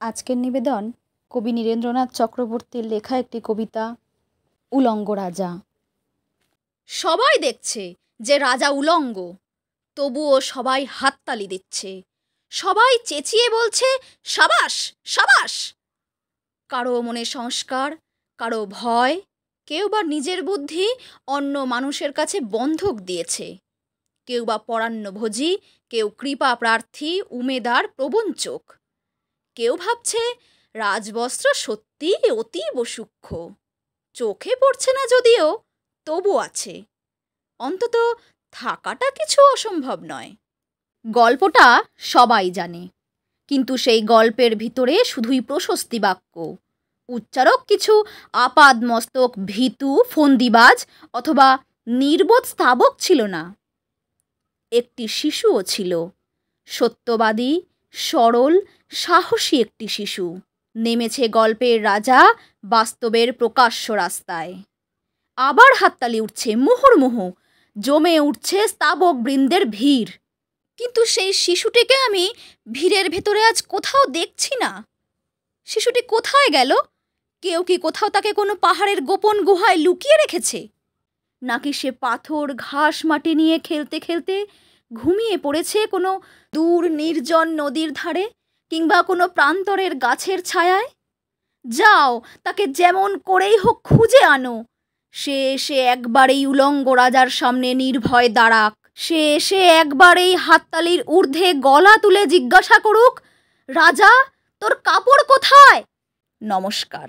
আজকের নিবেদন কবি নীরেন্দ্রনাথ চক্রবর্তীর লেখা একটি কবিতা উলঙ্গ রাজা। সবাই দেখছে যে রাজা উলঙ্গ, তবুও সবাই হাততালি দিচ্ছে, সবাই চেঁচিয়ে বলছে সাবাস সাবাস। কারো মনে সংস্কার, কারো ভয়, কেউ বা নিজের বুদ্ধি অন্য মানুষের কাছে বন্ধক দিয়েছে, কেউ বা পরান্নভোজী, কেউ কৃপা প্রার্থী, উমেদার, প্রবঞ্চক। কেউ ভাবছে রাজবস্ত্র সত্যি অতীব সূক্ষ্ম, চোখে পড়ছে না যদিও তবু আছে, অন্তত থাকাটা কিছু অসম্ভব নয়। গল্পটা সবাই জানে, কিন্তু সেই গল্পের ভিতরে শুধুই প্রশস্তি বাক্য, উচ্চারক কিছু আপাদ মস্তক ভীতু ফন্দিবাজ অথবা নির্বোধ স্থাবক ছিল না। একটি শিশুও ছিল, সত্যবাদী, সরল, সাহসী একটি শিশু। নেমেছে গল্পের রাজা বাস্তবের প্রকাশ্য রাস্তায়। আবার হাততালি উঠছে মুহুর্মুহু, জমে উঠছে স্তাবক বৃন্দের ভিড়। কিন্তু সেই শিশুটিকে আমি ভিড়ের ভেতরে আজ কোথাও দেখছি না। শিশুটি কোথায় গেল? কেউ কি কোথাও তাকে কোনো পাহাড়ের গোপন গুহায় লুকিয়ে রেখেছে? নাকি সে পাথর ঘাস মাটি নিয়ে খেলতে খেলতে ঘুমিয়ে পড়েছে কোনো দূর নির্জন নদীর ধারে কিংবা কোনো প্রান্তরের গাছের ছায়ায়? যাও, তাকে যেমন করেই হোক খুঁজে আনো। সে এসে একবারেই উলঙ্গ রাজার সামনে নির্ভয় দাঁড়াক। সে এসে একবারেই হাততালির ঊর্ধ্বে গলা তুলে জিজ্ঞাসা করুক, রাজা, তোর কাপড় কোথায়? নমস্কার।